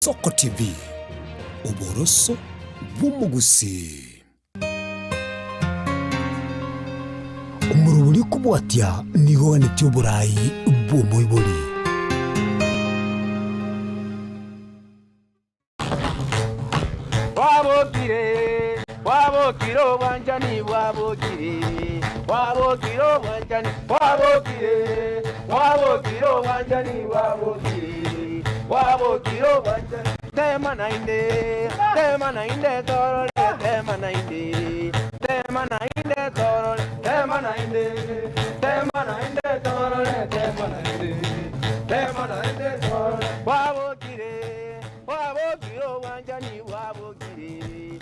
Soko TV, uboroso bw'umugusi. Umuruburi kubwatya niho wanitse uburayi bw'umuburi. Wabokiro wanjani wabokire. Wabokiro wanjani wabokire. Wabokiro wanjani wabokire. Wabokiro wanjani tema nainde toro tema nainde toro tema nainde toro wabokiro wanjani wabokire.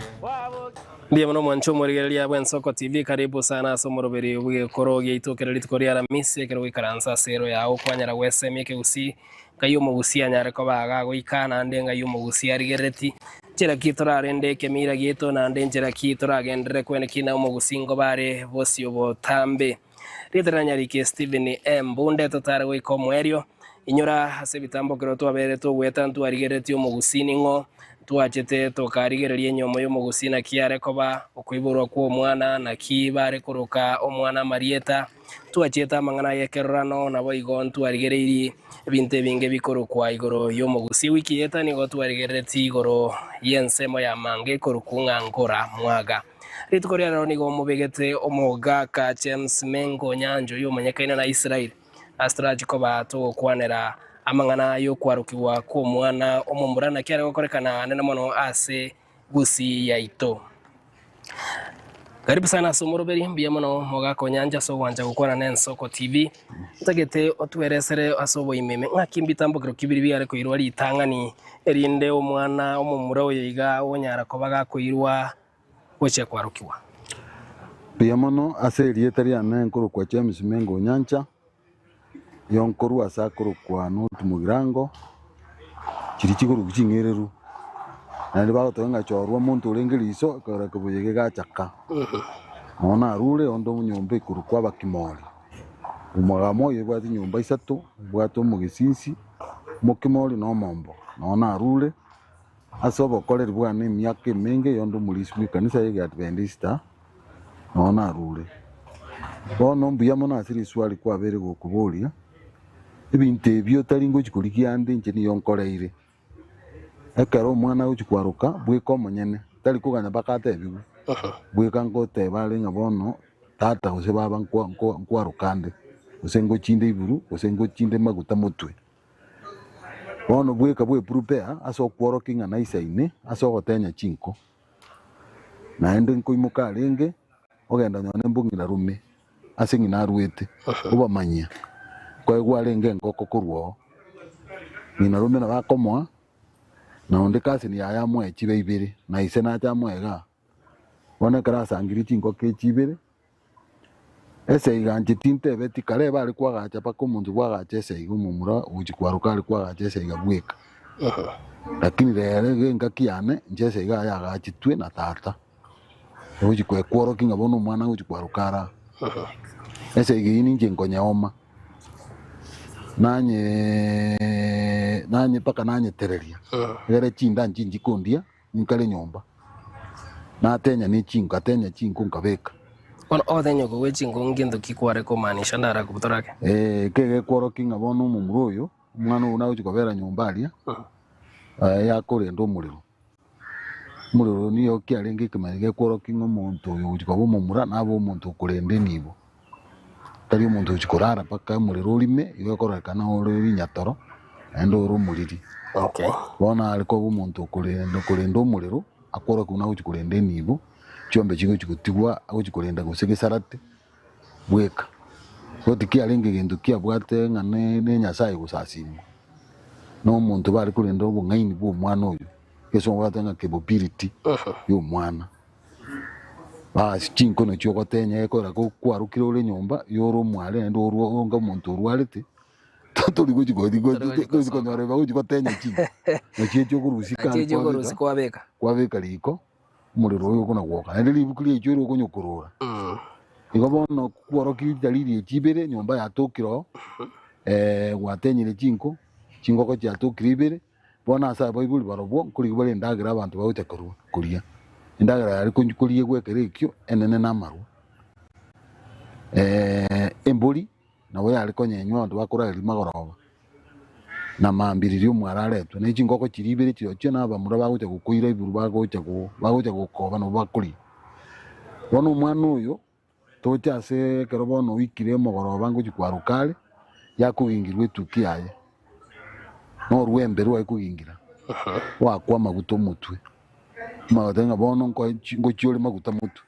Ndiye mno mwancho murigeria bwen Soko TV, karibu sana somoroberi w'ikoro gitokera litkoria la mise kero wikaransa sero yawo kwanyara wese mike usi kayo mugusi anyare ko baga goikana ndenga yo mugusi arigereti kira kitora rende kemira gito na ndenjera kitora gendere kwene kina mugusi ngo bare bosi obotambe ritranya rike Steven Mbunde totare wiko mwerio inyora hase bitambo kero twabere to wetantu arigereti mugusi ningo twachete tukarigereria nyomo yo mugusina kiare koba okwiburwa kwa mwana na kibare kuruka omwana Marieta twacheta mangana yekerano nabo igontu arigereiri binte binge bikorukwa igoro yo mugusi wiki yeta nigo twarigereti igoro yensemo ya mange kurukunga ngora mwaga ritukoria rero nigo mubegete omoga ka James Mengo Nyanjo yo manyakaina na Israel astraji koba to kwanera amangana yo kwarukiwa ko mwana omumurana kyare gukorekana nene mono ase gusi yaito. Karibu sana somoroberi mbia mono moga ko Nyanja so wanja gukora na Soko TV tagete otweresere asobo imeme ngakimbitambo kiro kibiri yare ko irwari itangani erinde omwana omumura oyiga onyara ko baga ko irwa goche kwarukiwa mbia mono ase rietari ane nkuru kwa James Mengo Nyanja yonkoru asakuru kwa nutu mugirango chirichiguru kuchingereru nandi bagotenga chorwa muntu urengeriso kora kubuyege gachaka nona rure ondo munyumba ikuru kwa bakimori umagamo yebwati nyumba isatu bwato mugisinsi mukimori no mombo nona rure asobo kolera bwana emyaka emenge yondo muliswi kanisa yege Adventista nona rure bono mbuya mona asiri swali kwa bere gokuburia ibintu ebyo taringo chikurikia ande nchini yonkoreire ekero mwana uchikwaruka bwiko monyene tari kuganya bakate ebigu bwika ngote bale ngabono tata ose baba nkwarukande ose ngo chinde iburu ose ngo chinde maguta mutwe bono bwika bwe prepare aso kworokinga na isaine aso gotenya chinko naende nkoimuka renge ogenda nyone mbungira rume ase ngina ruete ubamanya kwa gwarenge ngoko kurwo ngina rume na bakomwa na onde kasi ni aya mwe chibe ibere na ise na cha mwega bona karasa ngiri chinko ke chibere ese iganje tinte beti kare bali kwa gacha pako mundu bwa gacha ese igumumura ujikwaruka ali kwa gacha ese igabweka lakini rere genga kiane njese iga ya gacha twe na tata ujikwe kworo kinga bono mwana ujikwarukara ese igini njengonya oma nanye paka nanye tereria gere chinda njinji kondia nkale nyomba na tenya ni chinko atenya chinko nkabeka on odenyo go wechingo ngindo kikware ko manisha ndara kubutorake kege kworo kinga bono mumuroyo mwana una uchikobera nyomba alia yakore ndo muliro niyo kyalenge kimanye kworo kinga muntu yo uchikobo mumura nabo umuntu kurende nibo tari umuntu uchikorara paka muliro ulime yokorekana uri nyatoro endo urumuriri bona aliko umuntu kurenda umuriro akora kuna uchikurende nibo cyombe chingo chikutigwa uchikurenda gusegesarate bweka otiki alenge gendo kia bwate ngane ne nyasaye gusasimo no muntu bari kurenda ubungaini bwo mwana oyo keso watanga capability yo mwana chinko no choko tenya ekora ko kwarukira ule nyomba yoro mwale ndo nga muntu urwalete tuli kuchikonyore bakuchikotenya chinko nachicho kurusika kwabeka liko muliro oyo kuna gwoka ende libukiri echo ro kunyokorora igobono kworoki dalili echibere nyomba yatokiro gwatenyire chinko chingoko chatukira ibere bona asa baibuli barobwo kuri bari ndagira abantu baute kuria ndagira yari kunjukurie gwekere ikyo enene namaru emburi nawe yari konyenywa ndo bakora magoroba na mambiririo mwararetwe n'iki ngoko kiribere cyo naba mura bagute gukuira iburu bagute gukoba no bakuri bona umwana uyo tochase karobono wikire mogoroba ngo gikwarukale yakubingirwe tukiaye no rwembe rwa kugingira wakwa maguto mutwe madenga bono ngo cyori maguta mutwe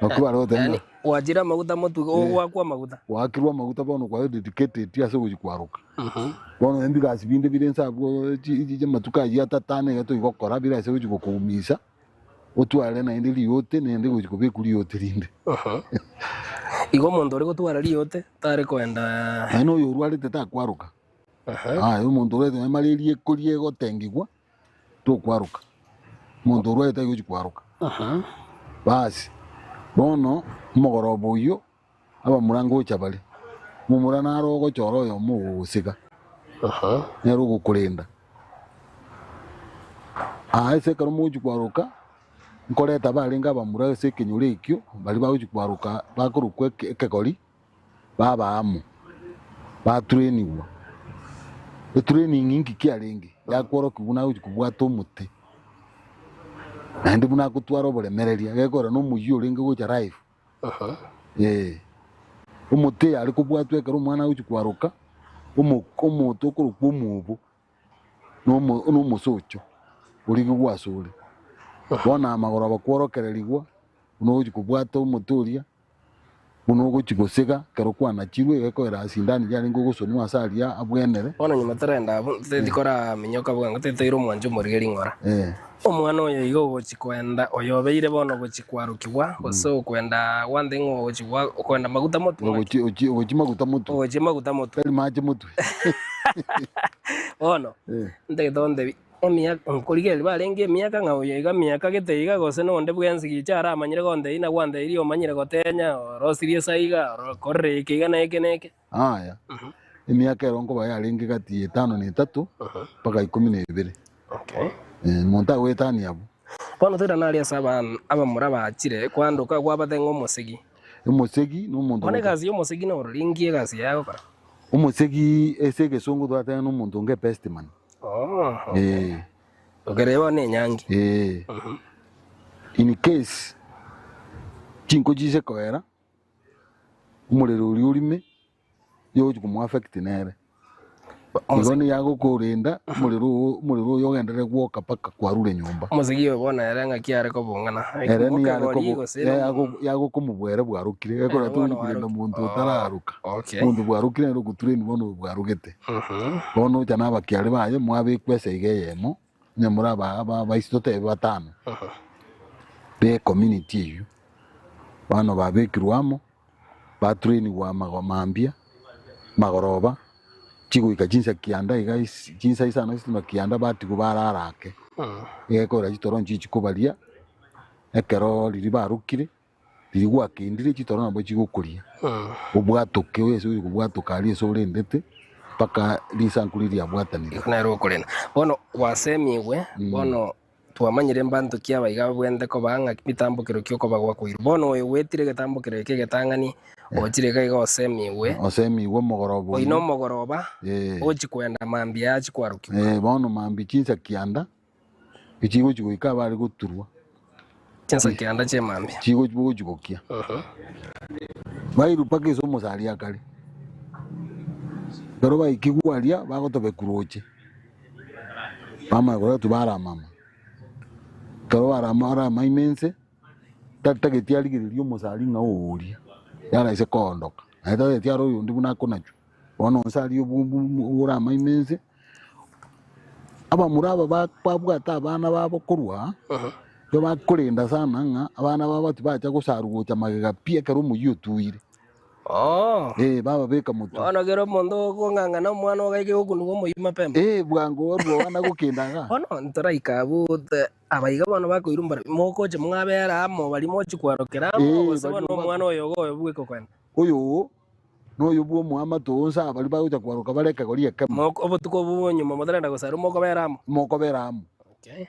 akuba rote yani wajira maguta mutwe wakwa maguta wakirwa maguta bono kwa dedicated yase gukwaruka bono ndi gasi binde bidensa bwo je matuka ya tatane gato igokora bira yase gukumisa otware na indi yote nende gukube kuri yote rinde igo mondo uri gutwara yote tare kwenda ano yo rwari tatakwaruka umuntu urete malaria kurie gotengigwa tukwaruka umuntu urete gukwaruka basi bono mogorobo yo aba murango cyabale mumurana rogo cyoro yo musiga nero gukurinda ese karo mujukwaruka nkoreta balinga bamura se kenyure ikyo bali bajukwaruka bakurukwe ekekori baba amu ba trainingwa training ingi kialengi yakworo kubuna ukubwato muti ndi buna kutwara oburemereria gekora no muyo lenga gocha life umuti ari kubwatwe karo mwana ukwaruka umuto kurukwa umubu no musocho uri gugwasure bona amagoro bakworokererigwa no ukubwata umuturia uno guchigosiga karo kwana chirwe gekora asindani yari ngugusoni asaria abwenere bona nyuma tarenda ndikora minyoka bwangu tetero mwanjo murigeri ngora omwana oyo igo gochikwenda oyobeire bono gochikwarukirwa goso kwenda wande ngo gochikwa kwenda maguta moto gochi maguta moto gochi maguta moto eli maji moto ono ndege donde emiaka nkurigeri barenge emiaka ngayo iga miaka geteiga gose no nde bwensi gichara amanyire gonde ina gwande iri omanyire gotenya rosirie saiga korre ikiga neke aya emiaka erongo baya renge gati 5 na 3 paka 12 okay monta wetani abo bono tira naria saban aba muraba achire kwanduka gwabatengo umusigi no muntu one kazi umusigi no ringie kazi yako para umusigi esege songo twatena no muntu nge pestman okereba ne nyangi in case chinko jise koera umurero uri urime yo kumu affect nere ngoni yago kurinda umuriro yo gendere gwoka paka kwarure nyumba umusigi we bona yaranga kiare ko bungana ereni yago kumubwere bwarukire gekora tuni kurinda muntu utararuka muntu bwarukire ro gutureni bono bwarugete bono cyana bakiare baye mwabe kwese igeyemo nyamura ba istote batano be community yo bano babekirwamo ba training wa magomambia magoroba chiguika jinsa kianda jinsa isana isima kianda bati kubararake ekora chitoron chichikubalia ekero liri barukire liri gwakindire chitoron abo chigukuria ubwatoke wese uri kubwatoka ali so urendete paka lisankuliri abwatanire nero kurena bono wasemiwe bono twamanyire mbantu kiaba iga bwende ko banga mitambukiro kyoko bagwa kuiru bono we wetire getambukiro eke getangani ochire kai go semiwe mogorobo ino mogoroba ochikwenda mambi achi kwaruki bono mambi chinsa kianda ichigo chiguika bari guturwa chinsa kianda che mambi chigo chigukia bairu pake so mosalia kale pero bai kigwalia bagotobe kuroche mama gora tubara mama karo aramara maimense tatageti aligiririo musali nga uria yara ise kondoka aita tiaro yundi buna konacho ono sali ura maimense aba muraba babwata abana babo kurwa yo bakurinda sana nga abana babo tibacha gusarugucha magega pie karo muyutuire baba beka mutu ono gero mondo gonganga na mwana ogaike okunugo moyima pembe bwango orwo wana gukindaga ono ntoraika bute abaiga bano bakoirumba moko je mwabera amo bali mochi kwarokera amo bose bano mwana oyo goyo bweko kwenda uyu no yubu muama tonsa bali bagucha kwaruka bareka gori ekemo moko obutuko bunyuma mutarenda gusara moko beramo moko beramu okay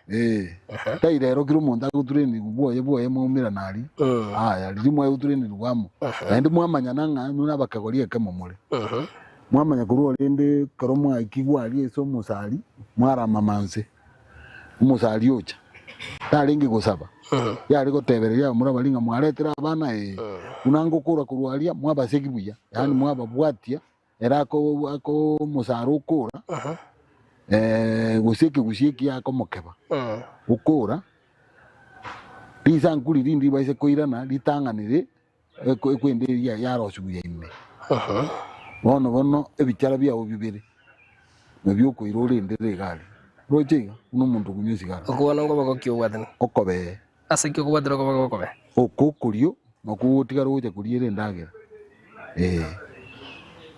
tairero kiro monda gutureni buoye mumira nari aya limwe gutureni rwamo ndi mwamanya nanga nuna bakagori ekemo muri mwamanya kuruo rende karomwa ikigwari eso musari mwara mamanse umusari ocha taringi gusaba yari gotebereria murabaringa mwaretera abana unango kura kurwaria mwabaseki buya yani mwababwatia erako ako musaru kura guseki yako mokeba ukura risa nkuri rindi baise koirana ritanganire ekwenderia yaro subuya ime bono ebicara byawo bibere nabyo koirore ndere gari roje uno muntu kunyusigara okubona ngo bagokyo wadana okobe asekyo kubadira ko bagokobe okukurio nokutigara uje kuriere ndagera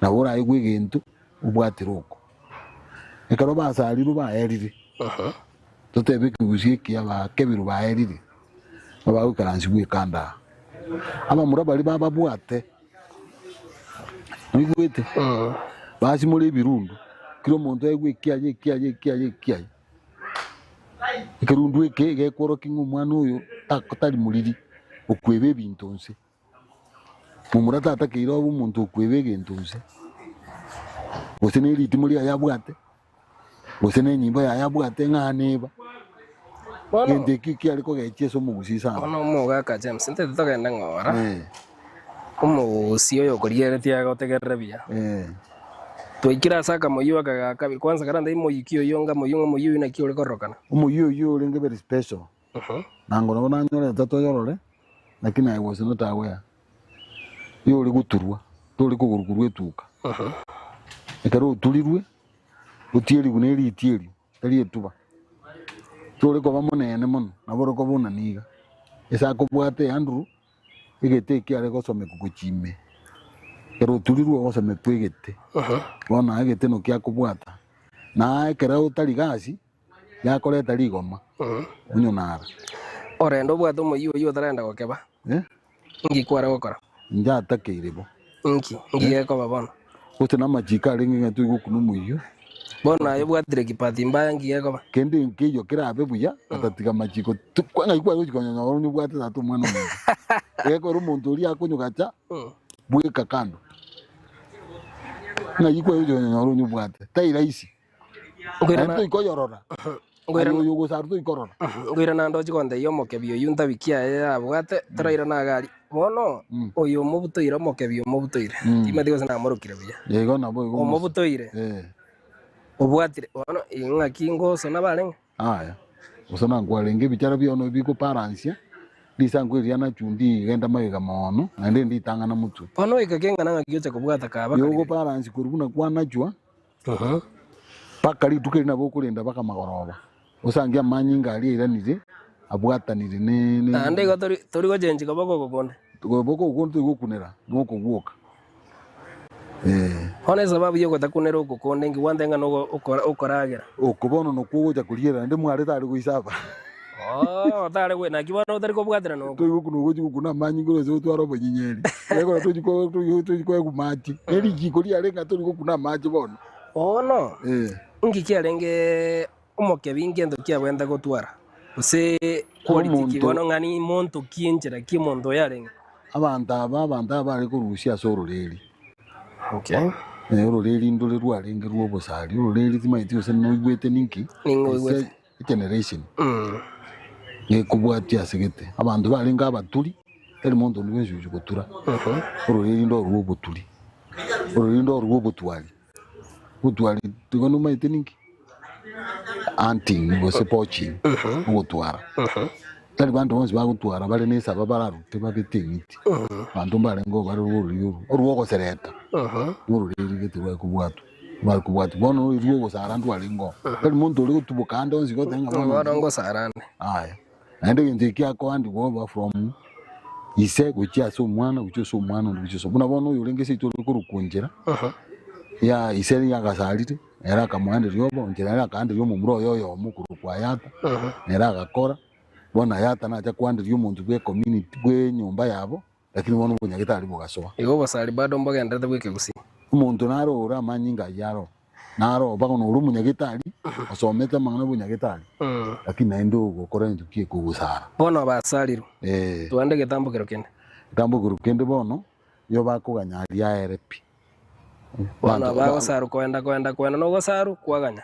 na bora igwe gintu ubwatiroko ekaro basariru baerire totebe kugushikia ba kebiru baerire baba ukaransi bwe kanda aba murabali baba bwate nigwete basi muri birundu kiro muntu egwe kiaje ikirundu eke koro kingu mwana uyo takotari muriri okwebe bintu nse mumura tata kiro umuntu okwebe bintu nse osene riti muri ayabwate osene nyimba ayabwate nganeba ende kiki aliko gecheso mugusisa ono muga ka James nte tutagenda ngora umusiyo yokoriere tiaga otegerera bia twikira saka moyo kabiri kwanza karanda imoyikio yonga moyo na kio lekorokana umuyo urenge very special nango nabona nyore tato yorore lakini I was not aware yo uri guturwa turi kuguruguru etuka ekaro tulirwe utieri guneri itieri tari etuba turi ko bamunene muno naboro ko buna niga esa ko bwate Andrew igete kiare ko some kukuchime kero tulirwe ko some twegete bona agete no kya kubwata na ekera utari gasi yakoreta ligoma unyonara orendo bwato moyo tarenda gokeba ngikwara gokora njatakeirebo ngiyeko babona uti na majika ringi ngatu igukunu muyo bona yobwatire kipati mbaya ngiyeko ba kende nkiyo kirabe buya atatiga majiko kwanga ikwa ukonyanya urunyu bwate tatu mwana mungu eko rumuntu uri akunyugacha bweka kando na ikwa ukonyanya urunyu bwate taira isi ngwira ikoyorora ngwira yugo sartu ikorora ngwira nando chikonde yomokebio yunta bikia ya bwate taraira na gari bono oyo mubutoire mokebio mubutoire timadigo sana morokire buya yego nabo mubutoire obwatire bono inga kingo sona barenga aya usona ngwalenge bicara byono biko paransia lisangwiria na chundi genda mayiga mono ande nditanga na mutu bono ikakenga nanga kiyocha kubwata kaba yogo paransi kuruna kwa najwa pakali tukeri nabo kulinda baka magoroba usangia manyinga ali iranire abwatanire ne ande go tori go jenji kaboko gokonde boko gokonde gukunera noko guoka hone sababu yo gotakunera gokonde ngi wandenga no okoragira okubono no kuja kuliera ndi mwari tari kuisaba tari we na kibono tari kubwatira no to gukuno goji gukuna manyingo zo twaro bonyinyeri yego to kumati eri jikori arenga to gukuna maji bono ono ngikiarenge omokebi ngendo kiabwenda gotwara use quality kibono ngani monto kienjera kimondo yarenga abantu aba ari kurushia sororeri okay ororeri ndole rwarenge rwobosari ororeri timaiti ose no igwete ninki igwete generation kubwatia segete abantu barenga abaturi eri monto niwenju gutura ororeri ndo rwoboturi ororeri ndo rwobotwari utwari tugono maite ninki anting ngose pochi utwara tali bantu bonse bagutwara bale nesa babararute babetingiti bantu barengo bari uruyuru uruwoko sereta ururiri getirwa kubwatu bali kubwatu bono uruwoko sarantu alingo tali muntu uri kutubukanda onzi gotenga bono sarane aya ande ngenti yako andi go from ise guchya so mwana guchyo mwana guchyo buna bono yurengese cyo kurukunjira ya iseri yagasalite era kamwande ryobo njira era kandi ryo mu muro yoyo mukuru kwa yata era gakora bona yata na chakwande ryo muntu gwe community gwe nyumba yabo lakini bono bunyagitari bugasoa igo basari bado mbagendete gwike gusi umuntu narora amanyinga yaro naro bago no munyagitari asomete mangana bunyagitari lakini naendo gukora ntukie kugusara bono basariro tuande gitambukiro kende tambukiro kende bono yo bakuganyari aerepi bono bagosaru kwenda no gosaru kwaganya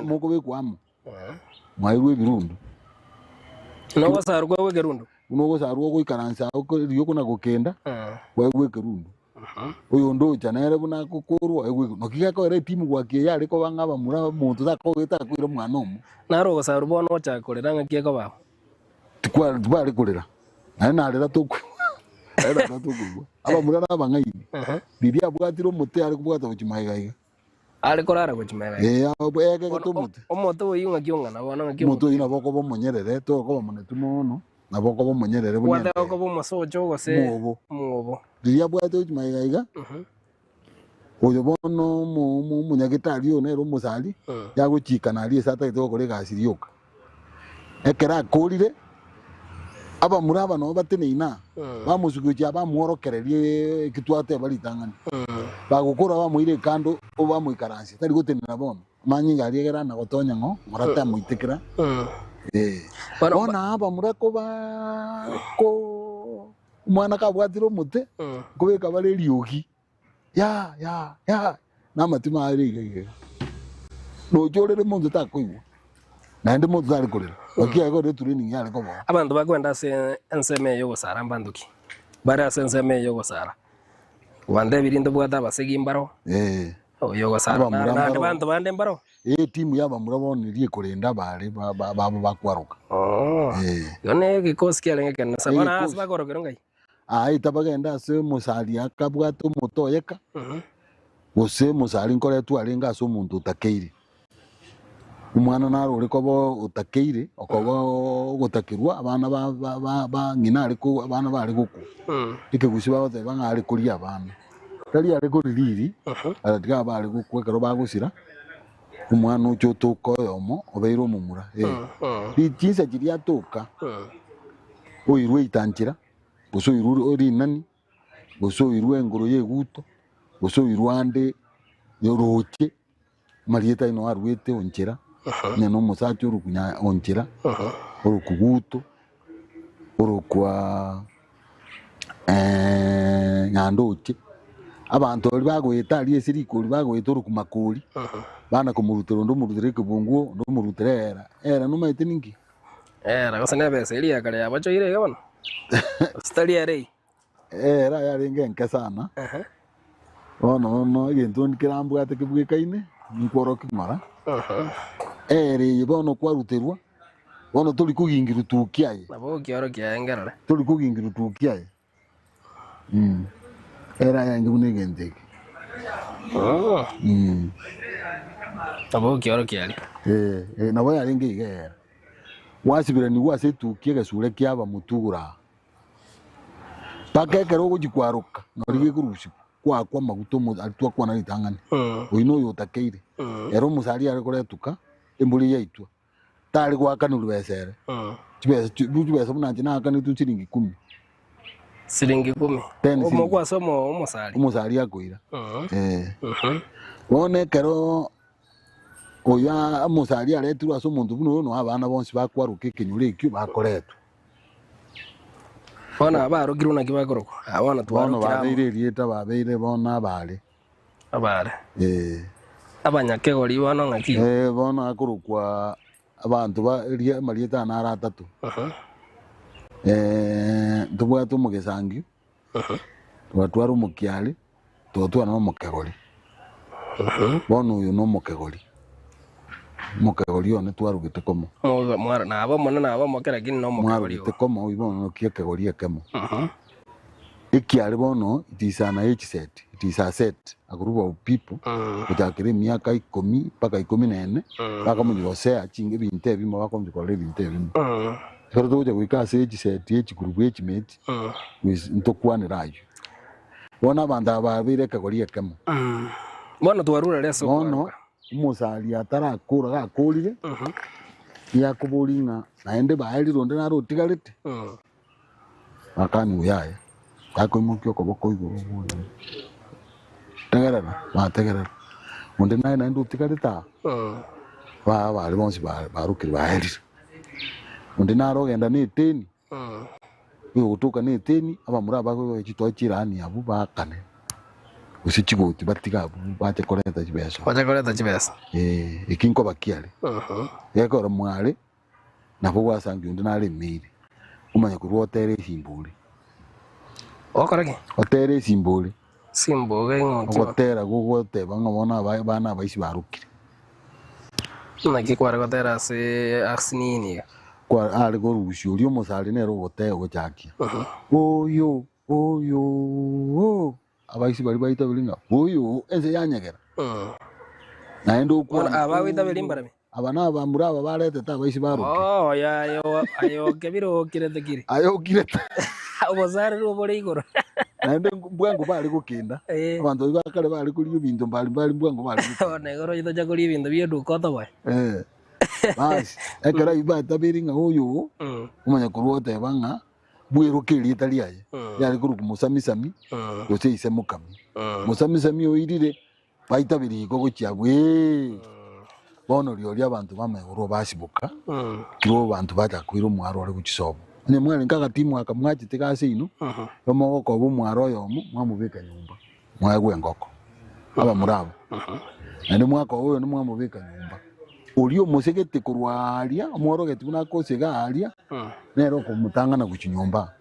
muko bekwamo mwairwe birundu no gosaru kwa wegerundu uno gosaru go ikaransa yo kuna gukenda kwa wegerundu uyu ndo chanere buna kukurwa no kigako re timu gwakie yari ko bangaba mura muntu zakogeta kwira mwana omu naro gosaru bono chakorera ngakieko babo twari kurira narira tukwe era tukugwa aba mura nabangaini biria bwatiro muti ari kubwata buchimaiga ari korara buchimaiga abo ege gatumuti omoto uyunga kiongana bono ngakio moto ina boko bomunyerere to ko bomunetu mono na boko bomunyerere bunyerere wada ko bomusocho gose muobo biria bwate buchimaiga oyo bono munyagitari yo nero musali yaguchikana ali sata ito kore gasirioka ekera kurire aba muraba no batene ina bamusukuja bamuorokererie kitwate balitangana bagukura bamuire kando obamuikaransi tari gutenera bono manyinga ariegera na gotonya ngo murata muitekera ona aba murako ba ko mwana kabwatiro mute kubeka bale riogi ya na matima ari no jorere muntu takuiwa naende muntu tari kurira wakia go training yale ko abantu bakwenda se enseme yo gosara mbanduki bara se enseme yo gosara wande birindo bwata basegi mbaro yo gosara na abantu bande mbaro timu yaba murabonirie kurinda bari babo bakwaruka yone gikosi kialenge kana sabana asibagorogero ngai tabagenda se musali akabwato mutoyeka gose musali nkore twarenga so muntu takeire umwana naro uri kobo utakeire okobo gutakirwa abana ba ngina ariko abana bari guku ikegusi baote banga ari kuri abana tari ari kuri riri aratiga bari guku kero bagusira umwana ucyo tukoyomo obeiro mumura bitinza kiria toka oirwe itangira boso iruru ori nani boso irwe ngoro yeguto boso irwande yoroche marieta ino arwete onchera neno musacho rukunya onchera orukuguto orukwa nyandoche abantu bali bagweta ali esiriko bagweta orukumakuri bana kumurutero ndo murutire kibungu ndo muruterera no maite ningi gosane bese iria kare abacho ire gabona stali are yari ngenke sana no gento ndikirambu ate kibwikaine nkoro kimara bono kwaruterwa bono tuli kugingiru tukiaye nabo kioro kiangerere tuli kugingiru tukiaye yange bunegenteke nabo kioro kiali nabo yari ngigera wasibira ni wase tukie gasure kyaba mutugura pakekero gukwaruka norige kurushi kwa maguto mu altwa kwa na litangani oino yo takeire ero musali ari koretuka embuli yaitwa tari kwa kanulu besere tibese munanje na kani tu siringi 10 omo kwa somo umusali akoira one kero oya musali aretu aso muntu buno no abana bonsi bakwaruka kinyure ikyo bakoretu bona barugirwo na kibakoroko abana twarukira babeire rieta babeire bona abare abanyakegori bono ngaki bona akurukwa abantu baria marieta na aratatu tubwa tumugesangi twatwara umukiali twatwara no mukegori bono uyu no mukegori one twarugite komo mwara na abo mona na abo mokera gini no mukegori komo uyu bono kiekegori ekemo ikiali bono it is a set a group of people kutakire miaka 10 mpaka 14 baka mujosea chinge binte bimo bako mjikole binte bimo kero tuje wikase echi group mate ntokwane rayo bona banda babire kegori ekemo bona twarura leso bono musali atarakura gakurire yakuburinga naende baeli ronde naro tigarite akani uyaye ako imukio koboko iguru tegerera bategerera munde naye na ndu tikarita bari bonse barukiri baherire munde narogenda ni teni gutuka ni teni abamura bako kitwa kirani abu bakane usichigoti batiga bate koreta chibesa ikinko bakiale yako mwale nabo gwasangi undi nari mire umanya kurotere simbuli okorage otere simbuli ng'onto gotera gugote bangabona bana baisi barukire naki kwara gotera se arsinini kwa ari gorushi uri umusari nero gotera gochakia oyo abaisi bari baita bilinga oyo ense yanyegera naendo kwa abawita bilimbarame abana bamura babarete tabaisi baruke ayo kebiro kirete kiri ayo kirete obozari rubore igoro naende bwangu bari gukinda abantu bakare bari kuri ibintu bari bwangu bari ona igoro itaja kuri ibintu byedukoto boy basi ekara ibata biringa oyo umanya kuruote banga bwirukiri italiaye yari kuri kumusamisami yose isemukami musamisami oirire baita birigo gochiagwe bono lyo abantu bamegoro basibuka kiro abantu batakwira mwaro ari guchisobo ne mwari nkaga timu akamwachi tikase ino yomoko bo mwaro yomo mwamubika nyumba mwagwe ngoko aba murabo ande mwako oyo ni mwamubika nyumba ulio musegete kurwalia mwaro gete bunakosega alia nero kumutangana kuchinyumba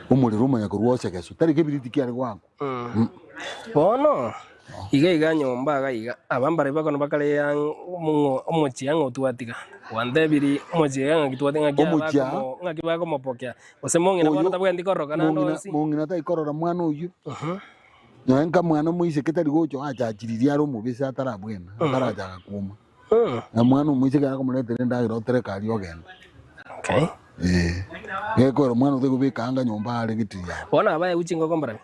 umuliro umanya kurwose keso tari kebiriti ari gwako bono iga nyomba ga abambare bako bakale yang omochi yang otuatiga wandebiri omochi yang kitwatinga kya ngakibako mopokya osemongi na bana tabwendi koroka na ndosi mongi na tai korora mwana uyu nyenka mwana muise ketari gocho achachiriria ro mubise atarabwena atarajaga kuma na mwana muise gara kumuletere ndagiro tere kali ogenda okay yeko mwana utego bikanga nyomba ari gitiya bona abaye uchingo kombara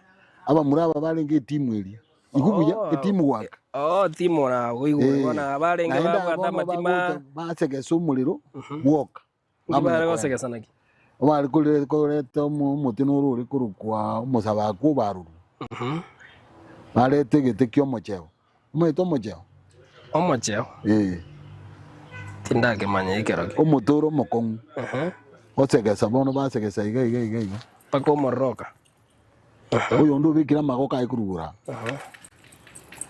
aba muraba bari ngetimu elia ikubuya etimu waka timu na bona abarenge babata matima basegesa umuliro woka abare basegesa naki bari kure tomu mutino ruri kurukwa umusaba kubaruru bare tegete kyo mocheo umito mocheo tindage manya ikero umutoro mokongu osegesa bono basegesa iga pako moroka uyo ndo bikira magoka ikurugura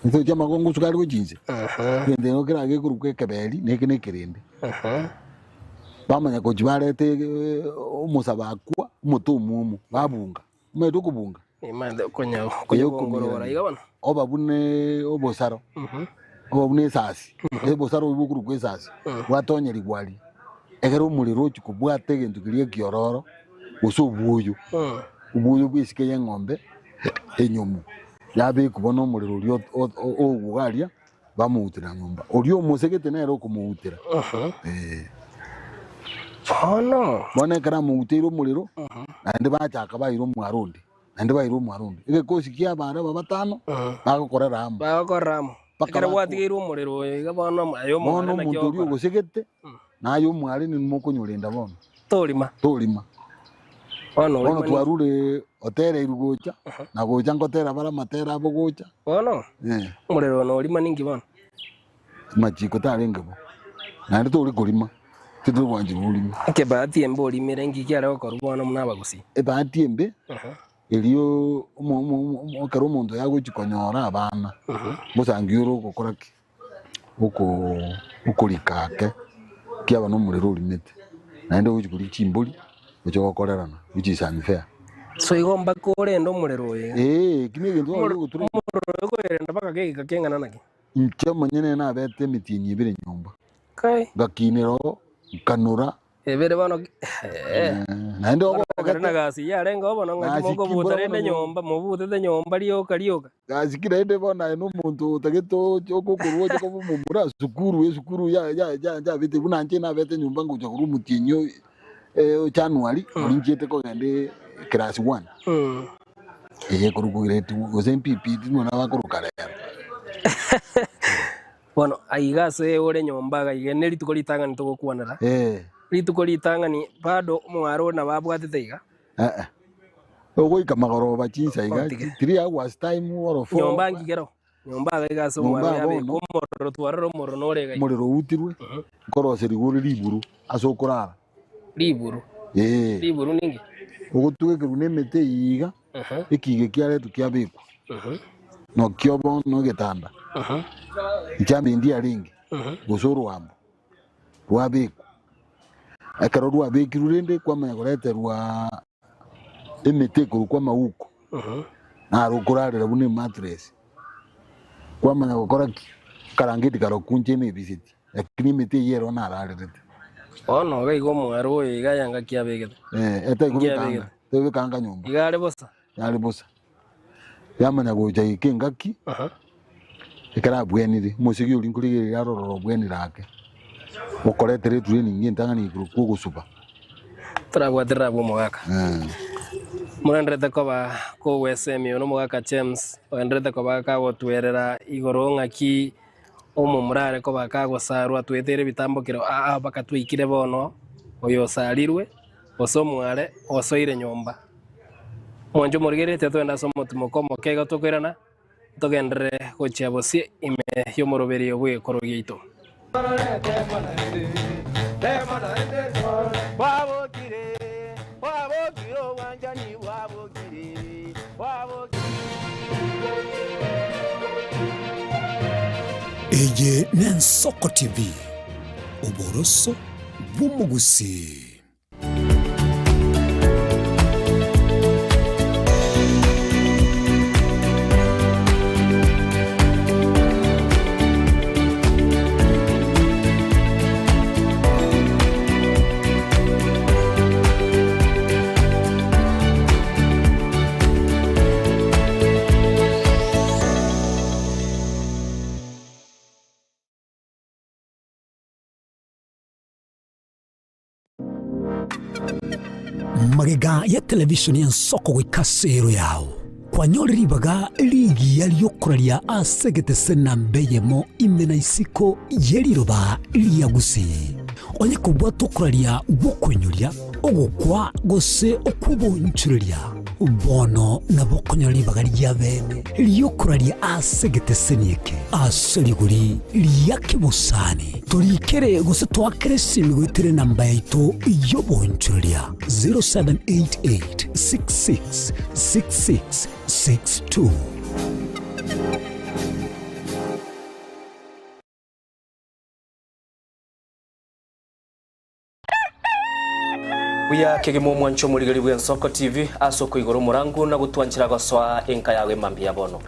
nto chama kongu sukari kujinze ngende no kira ge kuruke kebeli neke nekirinde bamanya ko jibarete umusaba akwa umutumu babunga medo kubunga imande kongorora igabana obabune obosaro obabune sasi ebosaro ibukuru kwesasi watonyeri gwali egero muliro chikubwate gento kiriye kiororo usubuyu ubuyu bwisike y'engombe enyomu yabe kubona umuriro uri ogugaria bamutira nyumba uri umusegete nero kumutira no bona kara mutiro umuriro nande bachaka bayiro mwarundi ege kosi kia bara babatano bakoramo bakara watigiro umuriro igabana ayo mwana nakyo uri ugusegete nayo mwari ni mukunyurinda bona tolima ono twarure otere irugocha na gocha ngotera bara matera abo gocha umuriro no lima ningi bana machiko tarengebo na ndo uri kulima tidu wanje ulima ke bahati embe olimire ngi kyara okorubona munaba gusi bahati embe eliyo okaro muntu yago chikonyora abana musangiro kokoraki ukolikake kyaba no muriro ulimete na ndo uchikuri chimboli uchokorerana which is unfair so igomba kore ndo muriro kimege ndo muriro ko erenda baka ke kengana naki nchemo nyene na bete mitinyi ibire nyumba kai gakinero kanura ebere bano na ndo ogarana gasi yare ngo bono ngati moko butarende nyomba mubutete nyomba lioka gasikira ende bona no muntu tageto choko kuruo choko mumura sukuru ya bete bunanje na bete nyumba ngujo kuru mutinyo January ulinjete ko gande class 1 kuru grade 2 OZMPP tino na bakurukara bueno aigase ore nyomba gaigene litukolitanga nitogokwanara litukolitanga ni bado mwaro na babwatete iga Ogo ikamagoroba chinsa iga 3 hours time or 4 nyomba ngigero nyomba gaso mwana yabe komoro twaroro moro norega muriro utirwe ngoro seriguri liburu asokurara liburu ningi ugutuge kirune mete yiga ikige kiare tukiabikwa no kyobo no getanda ichambi ndia ringi gusuru wambo rwabikwa akaro rwabikirurende kwa mayagorete rwa emete kurukwa mauko na rukurarira bune mattress kwa mayagokora karangiti karo kunje me visit lakini mete yero na ararete ono gaigo mwaro iga yanga kiabegete eta igurukanga tebe kanga nyumba igare bosa yari bosa yamanya goja ikengaki ikara bwenire musigi uri nkurigirira rororo bwenira ake mukoretere training ngintangani kuruko gusuba turagwatira bwo mugaka murendrete koba ko wesemi ono mugaka James endrete koba ka gotwerera igoro ngaki omo murare koba ka gosarwa twetere bitambokiro bakatwikire bono oyo sarirwe osomware osoire nyomba mwanjo murigerete twenda somo tumukomo kega tokerana togendere gochiabosie ime yo moroberi obwe korogeito Eje Nensoko TV Oboroso Bumugusi. Magega ya televishoni ya Nsoko wikasero yao kwa nyori baga ligi yaliyokuralia asegete sena mbeyemo imena isiko yeliroba liyagusi onye kubwa tukuralia bukwenyulia ogukwa gose okubonchulia bono na bokonyoli baga lyabene liyokuralia asegete senieke asoliguri liyakibusani tolikere gose twakere simigwitire namba yaito yobonchulia 0788666662. Buya kegemo mwancho murigari bwa Nsoko TV asoko igoro murangu na gutwanchira goswa enka yawe mambia bono.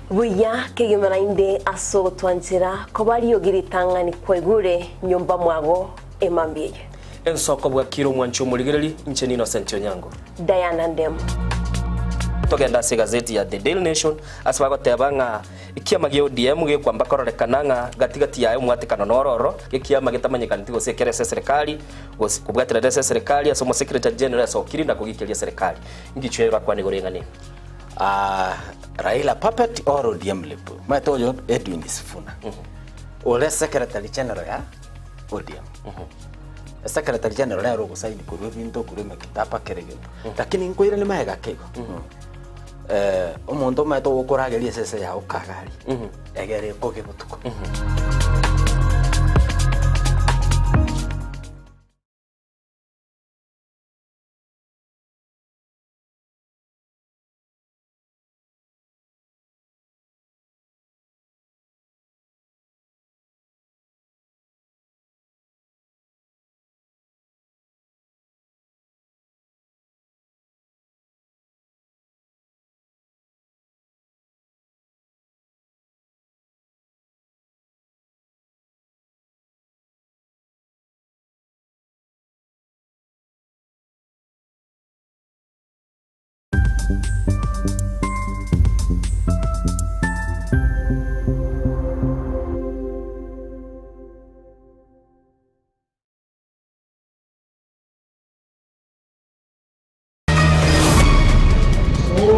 Buya kegemera inde aso twanchira ko bari yogiritanga ni kwegure nyomba mwago emambie. Nsoko bwa kiro mwancho murigari ncheni Innocent Onyango. Diana Ndem. Togenda se gazeti ya The Daily Nation asbago tebanga ikiama gyo DM ge kwamba kororekananga gatigati yayo mwatikano nororo ikiama gitamanyikana tigo sekere serikali kubwatira serikali asomo secretary general asokiri na kugikiria serikali ngichwera kwa nigorengani Raila puppet or ODM lepo matojo Edwin Sifuna ole secretary general ya ODM secretary general ya rogo saini kuru binto kuru mekitapa kerege lakini nkoira ni maega kego omuntu mato gukurageria sese ya ukagari egere koge butuko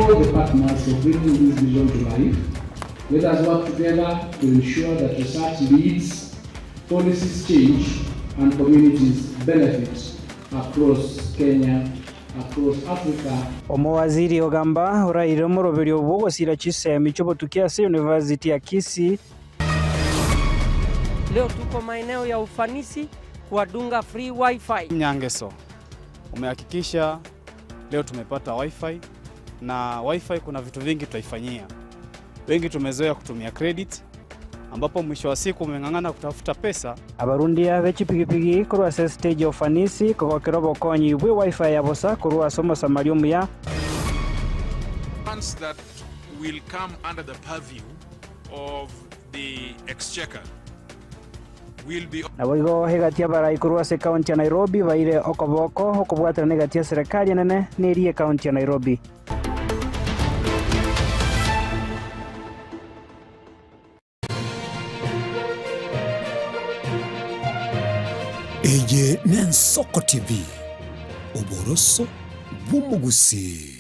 The partners for bringing this vision to life. Let us work together to ensure that research leads, policies change, and communities benefit across Kenya across Africa. Omowaziri ogamba oraire omuroberi obwo gosira chisemi chobotukia ase University ya Kisii. Leo tuko maeneo ya ufanisi kuwadunga free wifi. Nyangeso umehakikisha leo tumepata wifi, na wifi kuna vitu vingi tutaifanyia. Wengi tumezoea kutumia credit, ambapo mwisho wa siku umeng'ang'ana kutafuta pesa. Abarundi abechipigipigi kurwa stage ya ufanisi kogokera bokonyi bwe wifi yabosa kurwa somo samarium ya funds that will come under the purview of the exchequer will be naboigo hegatia barai kurwa se county ya Nairobi baire okoboko okobwatira negatia serikali nene nerie county ya Nairobi. Eye n'Ensoko TV oboroso bw'umugusi.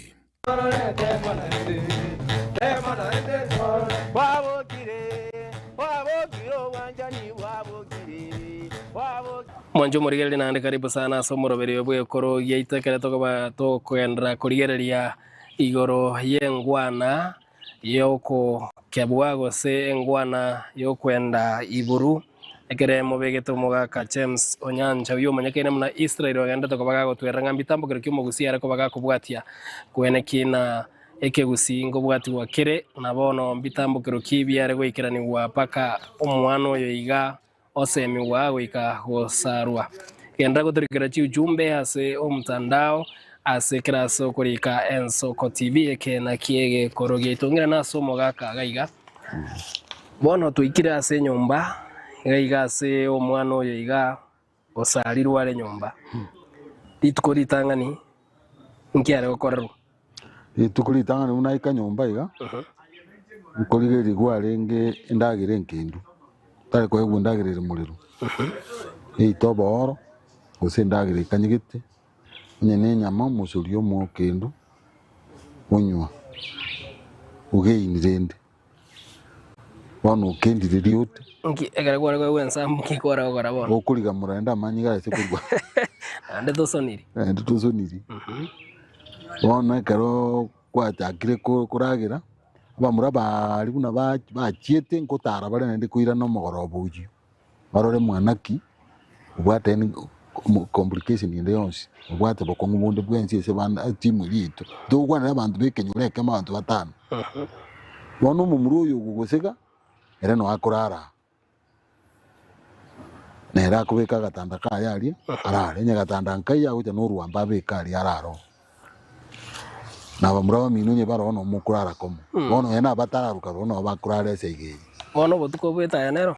Mwanjo murigeri nande karibu sana somoroberi bwe koro yaitekere tokoba to kwendra kurigereria igoro yengwana yoko kebwago se engwana yokwenda iburu ekere mubegete mugaka James Onyanja uyo manyakene muna Israel wagenda tokobaga gotweranga mbitambo kero kimogusi ariko baga kubwatia kwenekina ekegusi ngobwati wakire nabono mbitambo kero kibi are gwikirani gwa paka omwano yo iga osemi wa gwika gosarwa kenda goturikira chi ujumbe ase omtandao ase kraso kurika Ensoko TV ekena kiege koroge itongira naso mogaka gaiga bono tuikire ase nyumba gaiga ase omwana oyo iga osarirwa are nyumba litukoritangani nkiare gokorerwa litukoritangani unaika nyumba iga nkorigeri gwarenge ndagire nkindu tare ko yegundagirire muriro itoboro usindagire kanyigite nyene nyama musurio mo kindu unywa ugeini wano kendire riote nki egara gwara gwa wensa mukikora gora bono okuriga muranda manyiga ese kurwa ande tosoniri wano karo kwatakire kuragira bamura bari buna bachiete nkotara bare nende kuira no mogorobo uji barore mwanaki ubwate ni complication inde yonse ubwate bokongo bunde bwensi ese banda timu lito dogwana abantu bekenyureke abantu batano bono mumuru uyu gugoseka era no akurara nera kubeka gatanda kaya ali arare nya gatanda nkaya uja no ruamba bekari araro naba muraba minunye barono mukurara komo bono ena batararuka bono bakurara sege bono botuko bweta yanero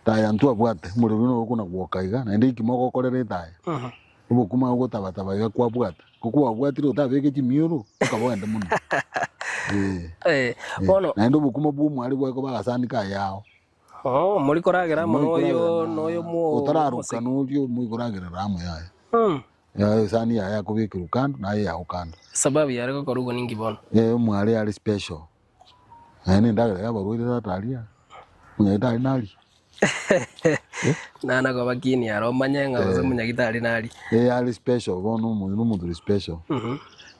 taya ntu abwate muri bino kuna gwokaiga na ndi kimoko korere taya ubu kuma gutaba iga kwa bwata kuko abwatiro tabeke chimiuru ukabwende muno bono na ndo bukuma bu mwali bwako bagasandika yao muri koragera moyo noyo mu utararuka n'ubyo muri koragera ramu yayo ya sani ya kubika rukando na ya ukando sababu ya reko korugo ningi bono mwali ali special ene ndagera yabarwire tatalia munyagitari nali nana kwa bakini ya romanyenga baze munyagitari nali ali special bono umuntu special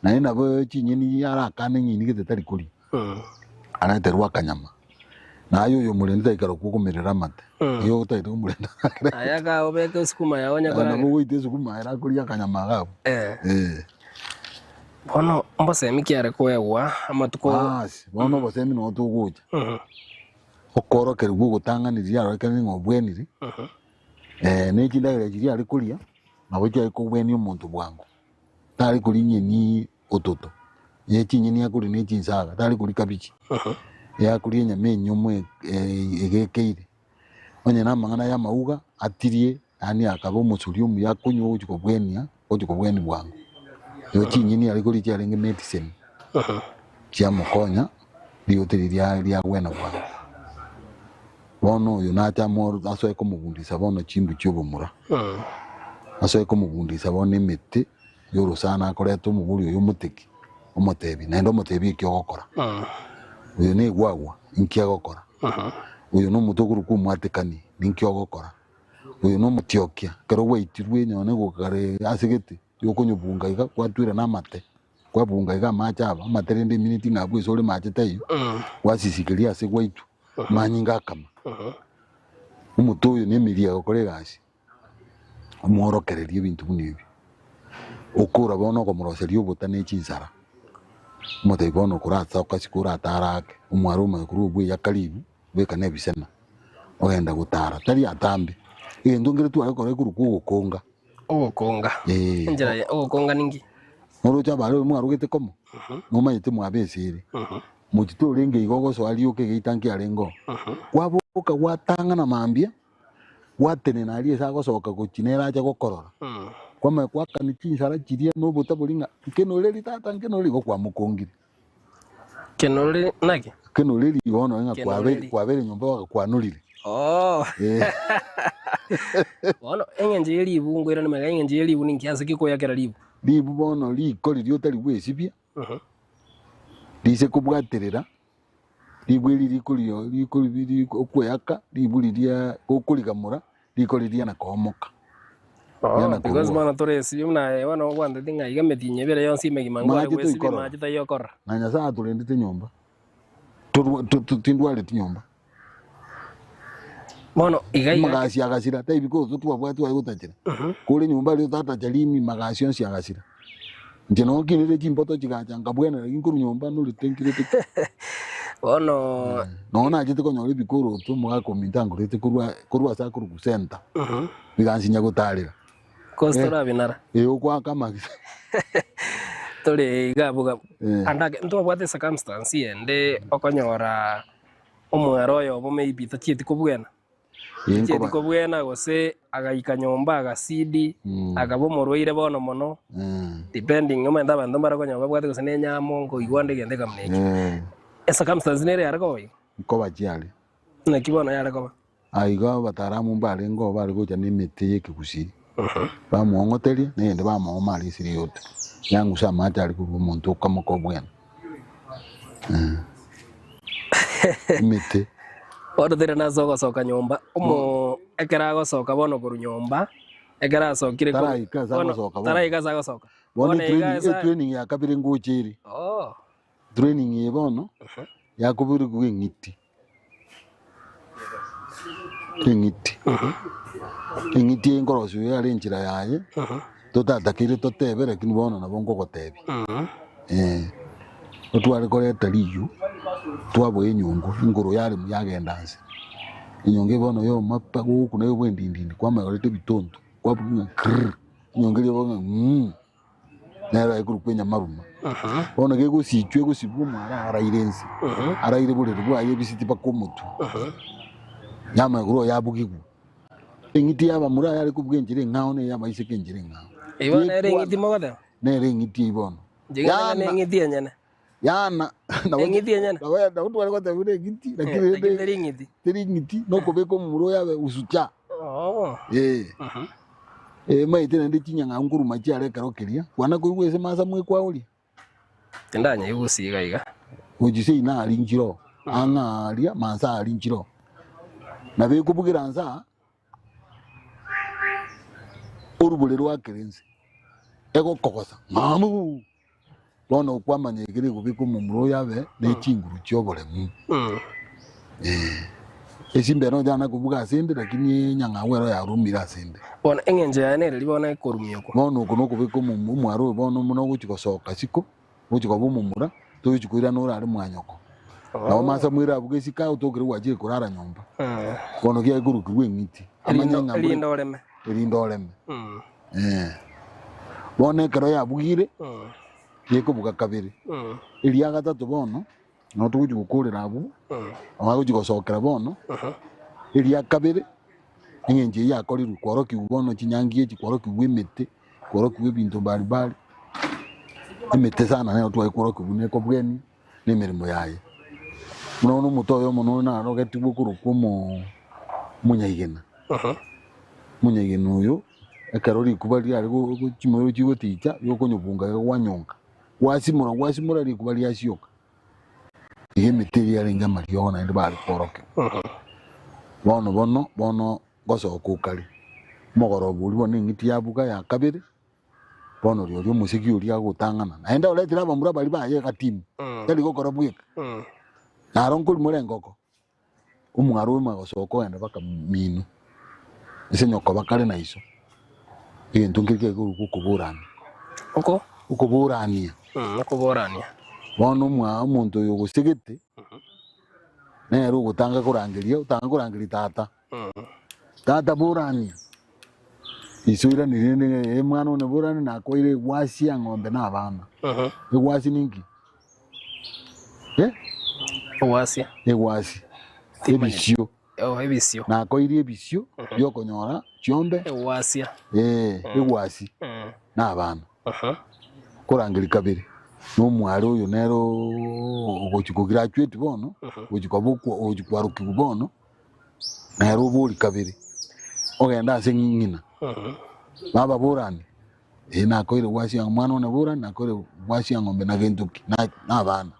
na ina bo chinyini yara kane nyini gitetari kuri anaterwa kanyama na yo mulenda ikaro kukumirira mate yo utaite kumulenda ayaga obeke sukuma yaonya kora na boite sukuma era kuri akanyama gabo bono mbose mikiare kwewa amatuko bono bose mi no tuguja okoro keri gugutanganira yaro kani ngobweniri nekindagire kiri ari kuria nabo cyo kubweni umuntu bwangu tari kuri nyeni ototo yekinyeni akuri nekinsaga tari kuri kabichi yakuri nyame nyumwe egekeire onye namangana ya mauga atirie ani akabo musurium yakunyo uko bwenia uko bweni bwangu yo kinyeni ari kuri cyarenge medicine kya mukonya liotiriria lia wena bwangu bono yo nata mor aso ekomugundisa bono chimbu cyobumura aso ekomugundisa bono emete yoro sana akoreto muguri uyu muteki omotebi na ndo motebi kyogokora uyu ni gwagwa inkyagokora uyu no mutoguru kumwatekani ninkyogokora uyu no mutiokia kero weitirwe nyone gukare asigete yokonyobunga iga kwatwire na mate kwabunga iga machaba materende minute ngabwe sole machete yo wasisikiria ase gwaitu manyinga kama umutoyo nemiria gukore gasi umworokererie bintu bunibi ukura bono komoroserio butane chinsara mote bono kuratsa ukasikura tarake umwaruma kuri ubwe yakaribu beka nebisena ogenda gutara tari atambi ndongere tu ariko kuri kugukonga ugukonga njira ya ugukonga ningi Moroja bare mwarugete komo mumayite mwabesire mutito renge igogoso aliyoke gitanki arengo kwaboka watanga na mambia watene na aliye sagosoka gukinera aje gukorora kwama kwakani chinsara kiria no butaburinga kenoleli tata kenoleli go kwa mukongire kenoleli nake kenoleli yono nga kwabere nyumba waka kwanulire Bono engenje elibu ngwira na engenje elibu ninkiasi kikoyakera libu libu bono likori lyotari bwesibia lise kubwaterera libweli likori okweyaka libuliria okurigamura likoriria na komoka because mana toresi mna wana wanda dinga igametinye bere yonsi megimangwa gwesibi majita yokora na nyasa turendete nyumba tindwale tinyumba Bono igaiga magasi agasira taibi ko tutwa bwatu ayo tatira kule nyumba lyo tata jalimi magasi onsi agasira njeno kinire chimboto chikacha ngabwena inkuru nyumba no litenkirete Bono nona ajite ko nyori bikuru tu muga komintango rete kurwa sa kuru kusenta bigansinya gutarira kostora binara ukwa kama tole igabuga andake ndo bwate circumstance ende okonyora omwaro yo bo maybe tachieti kubwena Cheti kubwena gose agaika nyomba agasidi agabomorweire bono mono depending ngomenda bantu barakonya bwate gose nenyamo ngo igwande gende kamneke circumstance nere arakoye ko bajiali na kibona yarako aiga bataramu mbare ngo bari gocha nimete yekigusi bamuongoteria nende bamuomari siri yote yangu sama atari ku muntu kama ko bwena mete Odo tere nazo gosoka nyomba umo ekera gosoka bono kuru nyomba ekera sokire ko tarai kaza gosoka bono training ya kabire nguchiri training ye bono ya kubiri ku ngiti ngiti ngoroso ya renjira yaye totatakire totebere kini bono na bongo gotebi otware kore taliyo twabo enyungu ngoro yari muyagendanze inyonge bono yo mapa guku nayo bwendindindi kwa mayolete bitondo kwa bunga inyonge bonga nera ikuru kwenya maruma bono gego sichwe gusibuma arairense araire bure rwa yebisiti pakomutu nyama guro yabugigu ingiti yaba mura yari kubwenjire ngaho ne yaba isekenjire ngaho ibona ere ngiti mogada nere ngiti ibono yana ngiti nyane yana na ngiti nyane na utu walikuwa tabule ngiti lakini teri ngiti noko beko muro yabe usucha maitena ndi chinyanga nguru machi areka rokeria kwana kuwese masa mwe kwauli tendanya yusiga iga ujise ina ali njiro anga alia masa ali njiro na be kubugira nza urubule rwa kerense ego kokosa mamu bono kwamanye gire kubiko mumuro yabe ne chinguru cyobole esimbe no jana kubuga sende lakini nyanga wero ya rumira sende bona engenje yane libona ikorumyoko bono kuno kubiko mumwaro bono muno guchikosoka siko guchiko bumumura tuyichikuira nora ari mwanyoko na masa mwira bugesika utogire waje kurara nyomba bono kia guru kwengiti amanyanga elindoleme bone kero ya bugire yeko buga kabiri iliya gatatu bono no tugukurira abu amagujigosokera bono iliya kabiri engenje ya koriru kworoki bono kinyangiye kikworoki wimete kworoki wibintu bali imete sana nayo twa kworoki buneko bweni nemirimo yaye muno mutoyo muno na rogeti bukuru kumo munyayigena munyayigena uyo akarori kubali ari go kimoyo kigotita yoko nyubunga wanyonga wasimura ri kubali asyoka ihe miteri yarenga mariona ndi bali koroke bono goso kukali mogoro buli bono ngiti yabuga ya kabiri bono ryo musiki uri agutangana naenda uletira abamura bali baye gatimu yali gokora bwika na ronkul murengoko umwaru magosoko enda baka minu ese nyoko bakale na iso into ngirike kukuburana ukuburania ukuburania bono umuntu uyu gusigite nero gutanga kurangiria utanga kurangiria tata burania isuira ni mwana one burani na koire wasi ya ng'ombe na abana wasi ningi wasi ebisio ebisio na koire ebisio yokonyora chiombe wasi wasi na abana kurangiri kabiri no mwari uyu nero ugochiko graduate bono ugikwaruki bono nero buri kabiri ogenda ase ng'ina baba burani na koire wasi ya mwana one burani na koire wasi ya ng'ombe na gentuki na abana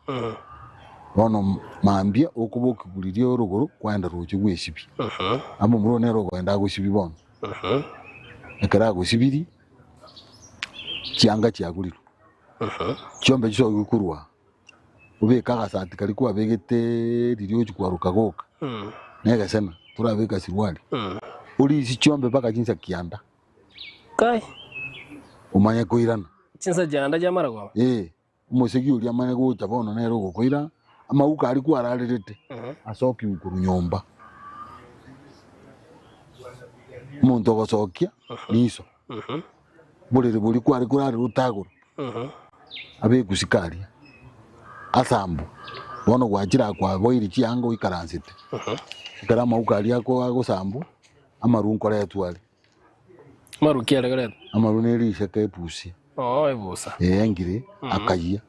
bono mambia okuboki bulirio ruguru kwenda ruchi gwesibi amo muro nero kwenda gushibi bono ekara gusibiri kianga kyaguliro kiombe kiso gukurwa ubeka gasati kali kwa begete lirio chikwaruka goka nega sana turabeka sirwali uri isi kiombe baka jinsa kianda kai umanye koirana jinsa janda jamara kwa umusegi uri amanye gocha bono nero gokoira ama uka ari kwa ararete asoki ukuru nyomba muntu gosokia niso buri kwa ari kurari rutaguru abe gusikari asambu bono gwachira kwa boiri chiango ikaransite karama ukari yako agosambu amarunko letu ali marukiere gare amaruneri shaka pusi ebusa ngire akayia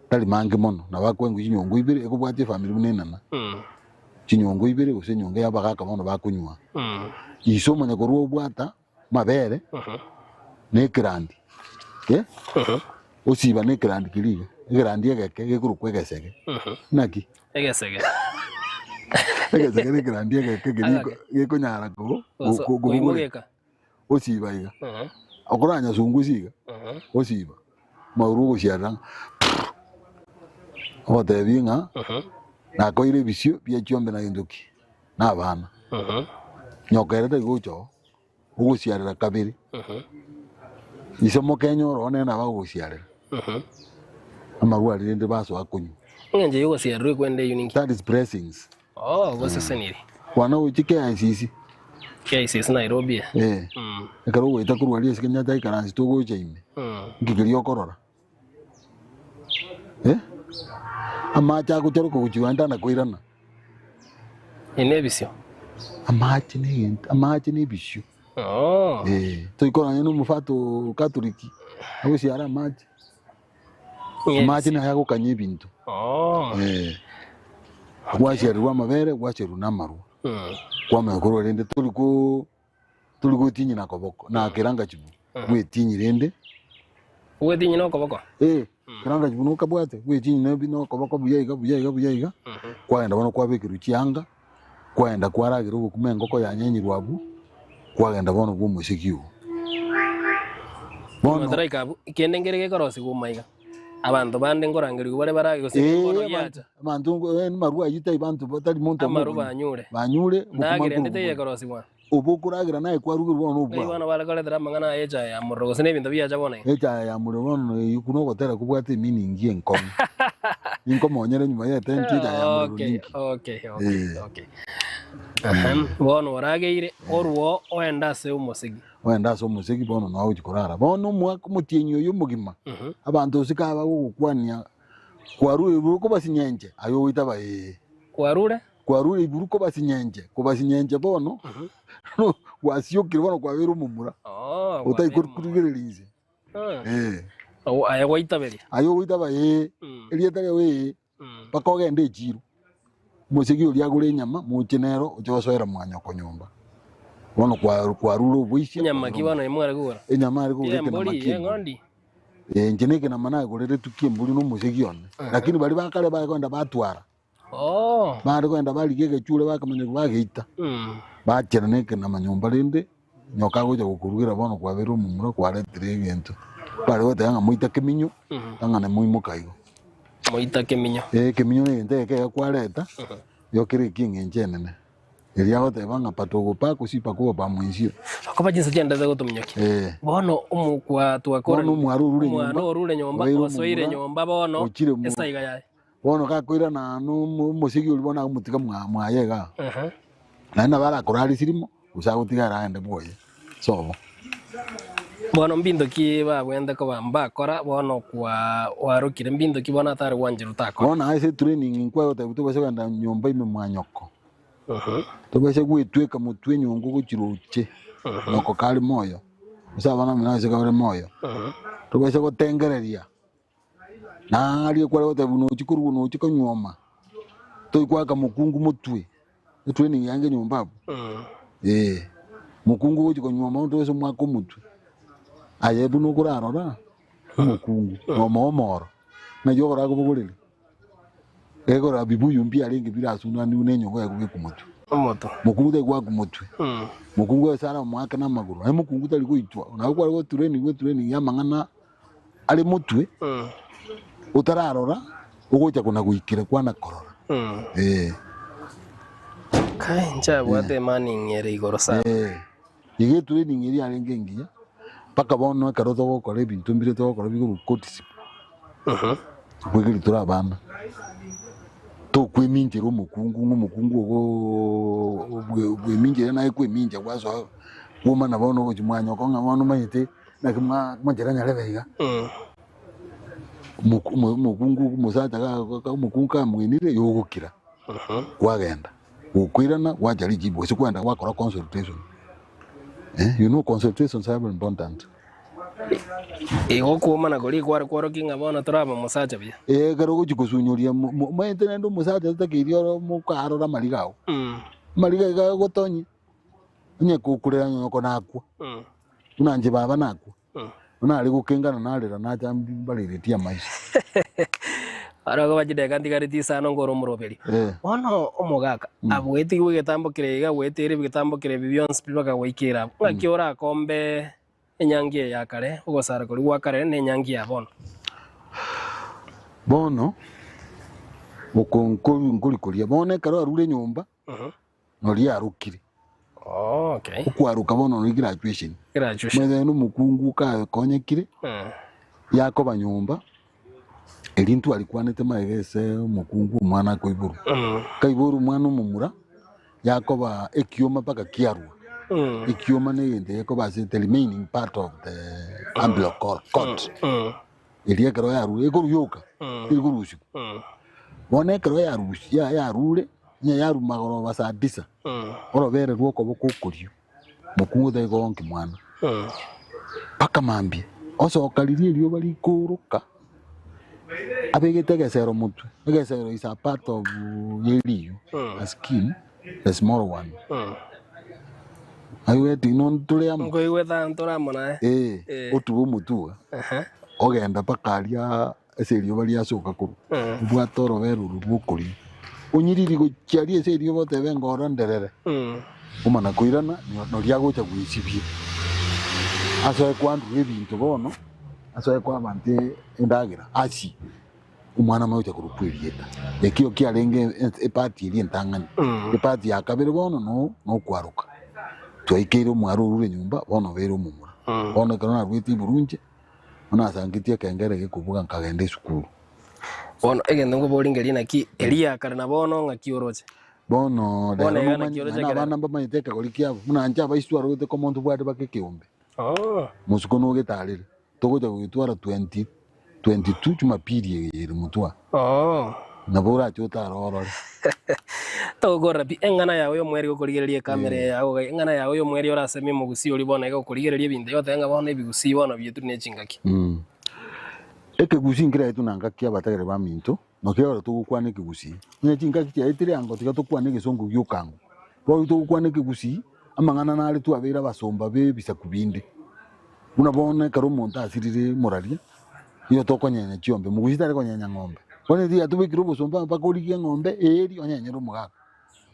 tali mange mono na bakwengu chinyongo ibere ekubwate family munenana chinyongo ibere use nyongo yabagaka mono bakunywa isomo nyakorwo bwata mabere nekrandi osiba nekrandi kiliga ekrandi egeke gekuru kwegesege naki egesege nekrandi egeke gekonyara ko gugureka osiba iga akuranya sungusiga osiba mauru ciara odebinga na koire bisio bia chiombe na genduki na bana nyokerete gucho uguciarira kabiri isomo kenyo rone na baguciarira amarwa rinde baso akunyu nje yugo ciarire kwende unique that is blessings goseseniri wana uchike ICC KCC Nairobi ekaro wita kurwali sikenya dai karansi togo chaime ngigirio korora amacha gutero ko kuchiwanda na koirana inebisio amachi ni bisio to ikoranya no mufato katoliki aguciara amachi na yago kanye bintu gwaciarirwa mabere gwaciarirwa na marua kwa mekoro rende tuliko tinyi na koboko na kiranga chibu we tinyi rende we tinyi na koboko kiranga chibu no kabwate we tinyi no koboko buyayiga kwaenda bano kwabekiru chianga kwaenda kwaragira ugukumengo ko yanyenyirwabu kwagenda bano bw'umusikiu bono taraikabu ikendengere korosi kumaiga abantu bande ngorangiri bare barage gusengoro yacha abantu marua yitai bantu batari muntu amaru banyure ndagire ndete yekorosi bwana ubukuragira naye kwarugirwa bono ubwa bwana barakore dara mangana echa ya murro gusene bintu byacha bona echa ya murro bono yukuno gotera kubwate meaning yenkomo inkomo onyere nyuma ya tenti ya murro okay bono warageire orwo oenda se umusigi bono nawe uchikorara bono mwaka mutienyo yumugima abantu sikaba gukwania kwarure buruko basinyenje ayo witaba kwarure iburuko basinyenje bono wasiyokire bono kwabera umumura utayikurigererize ayo witaba elietare we bakogende ejiro musigi uri agure nyama mukinero ucyosoera mwanya ko nyumba bono kwaruro bwishya nyama kibano imwara gura enyama ari gure kana ngondi njeneke na mana gure tukie mbuli no musigi one lakini bali bakale bakwenda batwara bari kwenda bali gege chure bakamenya bageita bakira neke na manyumba rinde nyoka goja gukurugira bono kwabera umumuro kwaretire ibintu Pare wote anga muita keminyo. Anga ne muimo kaigo. Muita keminyo. Keminyo ni ndeke kwareta. Yo kiri king enjene. Eria wote banga patogo pa kusipa kuba pa mwenzio. Akoba jinsi jenda zago tumnyoki. Bono umukwa twakora. Bono mwarurure nyomba. Mwarurure nyomba osoire nyomba bono. Esaiga yae. Bono kakwira na no musiki ulibona mutika mwayega. Na bara korali sirimo usagutigara ende boye. So bono mbindoki babwende ko bambakora bono kwa warukire mbindoki bona tari wanjiru takora. Bono aise training kwa yote butubase kwenda nyomba ime mwanyoko. Tubase gwitweka mutwe nyongo gukiruche. Noko kali moyo. Usabana mnase kabere moyo. Tubase gotengereria. Na ali kwa yote buno chikuru no chikonyoma. Toikwaka mukungu mutwe. Training yange nyomba. Mukungu chikonyoma ndo so mwako mutwe. Aye buno kurarora. Mukungu no moro. Na yogora kubugulile. Ego ra bibuyu mbi alingi bila suna ni unenyo ya kuge kumutwe. Moto. Mukungu de kwa kumutwe. Mukungu sara mwaka na maguru. Ai mukungu tali kuitwa. Na kwa go training ya mangana ali mutwe. Utararora ugocha kuna guikire kwa na korora. Kai ncha bwate manning yere igoro sa. Yige training iri alingi ngiya. Paka bono karoto go kore bintu mbire to kore biguru kotisi. Kwigiri turabana. To kweminje ro mukungu bweminje na kweminje kwazo woma na bono go jimwanyo ko ngabano mayite na kimwa mwanjera nyalebeiga mukungu musata ka mukungu ka mwinire yogukira kwagenda ukwirana wajali jibo sikwenda wakora consultation you know consultations are important. Ego kuma na gori kwaro kinga bona turaba musacha bia. Garo go chikusunyuria maite ndo musacha takirio mukaro ra marigao. Mariga ga gotonyi. Nye kukurera nyoko nakwa. Unanje baba nakwa. Una ali gukengana na alira na jambi baliritia maisha. Arago bajide kandi gariti sano ngoro muroberi. Ono omogaka abweti gwetambo kirega wetere bwetambo kire bibyons pibaka waikira. Ngakiora kombe enyangi ya kare ugosara kuri gwa kare ne enyangi ya bono. Bono ukonkuri kuri bone karo arure nyumba. No ri arukire. Okay. Ukwaruka bono no graduation. Mweze no mukungu ka konyekire. Yakoba nyumba. Elintu alikwanete maegese mukungu mwana ko iburu. Kaiburu mwana mumura. Yakoba ekioma paka kiarua. Ikioma ne yende yakoba se the remaining part of the umbilical cord. Elia karo yaru ekuru yoka. Ekuru usiku. Bone karo yaru ya rule nya yaru magoro basa disa. Oro bere rwoko bokukurio. Mukungu de gonki mwana. Paka mambi. Oso kalirie lyo bali kuruka. Abegete gesero mutu. Gesero is a part of yeliyo. A skin, the small one. Ayo non tule am. Ngo iwetha ntora mona Otubo mutu. Ogenda pakaria eserio bali asoka kuru. Bwa toro beru rubukuri. Unyiriri go chiari eserio bote bengo ronderere. Umana kuirana no liagocha kuisibie. Aso ekwandu ebintu bono. Aso ekwa bante endagira. Asi. Umwana maucha kurupwirieta. Ekio kialenge epati iri entangani. Epati ya kabere bono no kwaruka. Twaikero mwarurure nyumba bono bero mumura. Bono kana rwiti burunje. Ona sangitia kengere gikubuga nkagende sukuru. Bono egende ngo boringeri naki elia karana bono ngakioroche. Bono na bana baba iteka golikia muna nja baiswa rote ko muntu bwade bakekiombe. Musuko no getalire. Togoja gwitwara 2022 chuma piri iri mutwa. Nabora chota roro. Togora bi engana yawe yo mweri gukurigereria kamera yawe engana yawe yo mweri orasemi mugusi uri bona gukurigereria binde yote nga bona ibigusi bona byetu necingaki. Eke gusi ngira etu nanga kia batagere ba minto no kero tugukwane kigusi. Necingaki tia etire ango tika tukwane kisongo yukango. Ro tugukwane kigusi amangana na ali tu abira basomba be bisa kubinde. Unabona karo monta asirire moralia. Yo toko nyanya chiombe mugusi tare konyanya ngombe. One dia tu bikiro busomba mpaka urigie ngombe eri onyanya rumugaka.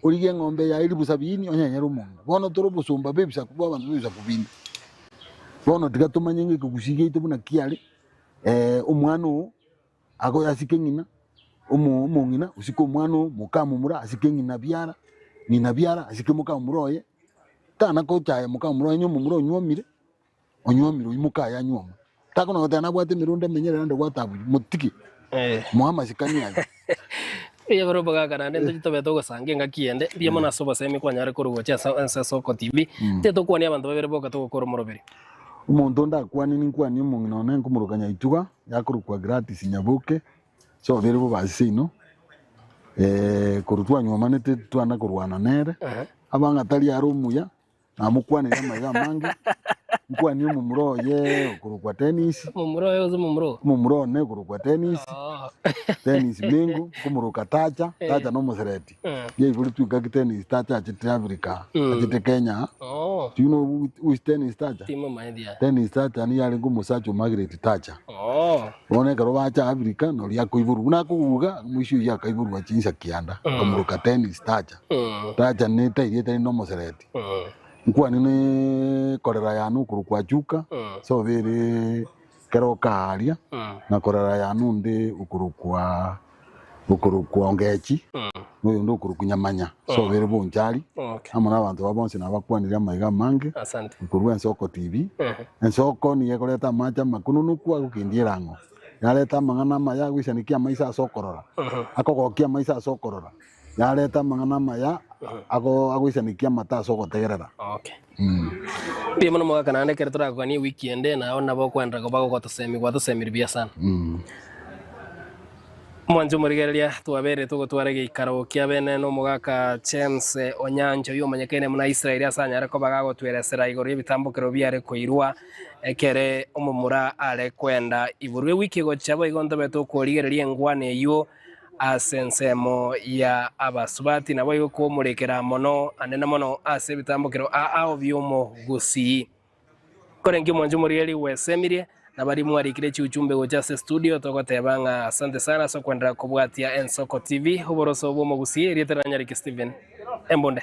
Urigie ngombe ya iri busabini onyanya rumunga. Bono toro busomba be bisa kubwa bantu bisa kubinde. bono tiga tumanye ngikugusiga itu buna kiali umwana ago yasike ngina umungina usiko umwana mukamumura asike ngina byara nina byara asike mukamuroye kana ko cyaya mukamuroye nyo mumuro nywomire uyimuka yanywoma tako no tana bwate mirunde menyera ndo gwatabu mutiki muhama sikaniya iya baro baga kana ndo to beto gosange ngakiende bia mona soba semi kwa nyare korugo cha Soko TV teto kwa ni abantu babere boka to gukora umuroberi umuntu ndakwani ninkwani umungina one nkumurukanya ituga yakurukwa gratis nyabuke so bere bo basino kurutwa nyoma nete twana kurwana nere abanga tali arumuya namukwanira amayiga mangi nkwani umumuroye kurukwa tennis mumuroye uzo mumuro ne kurukwa tennis tennis mingu kumuruka tacha no musereti ye ibuli tuka tennis tacha chite Africa chite Kenya do you know who is tennis tacha timo maindia tennis tacha ni yali ngumusacho Margaret tacha one karo bacha Africa no lya kuiburu nakuga mwishu ya kaiburu wachinsa kianda kumuruka tennis tacha tacha ne tairieta no musereti nkwani ne korera yanu kurukwa juka so vere kero kaharia na korera yanu ndi ukurukwa ongechi ndo ukurukunyamanya so vere bunjali amana abantu babonse nabakwanira amayiga mange asante kurwa Soko TV Soko ni yekoleta macha makununu kwa kukindirango yaleta mangana maya gwishanikia maisa sokorora akogokia maisa sokorora yaleta mangana maya agwisanikia mata Soko tegerera okay pia mwana mwaka nane keretora kwa ni weekend na ona bokwenda ko bago kwa tusemi bia sana mwanjo murigeria twabere tugutware gikaro kia bene no mugaka James Onyanjo yo manyekene muna Israeli asanyare ko bagago tweresera igoro y'ibitambukiro byare koirwa ekere umumura ale kwenda iburwe wiki go chabo igondo beto ko rigereria ngwane yo asensemo ya abasubati nabo yuko murekera mono anena mono ase bitambukiro ao byomo gusi korengi mwanjo murigeria wesemirie na bari mwarikire cyuchumbe go cyase studio tokotebanga asante sana so kwenda kubwatia Soko TV uboroso bwo mugusi rieteranya Rick Steven Embonde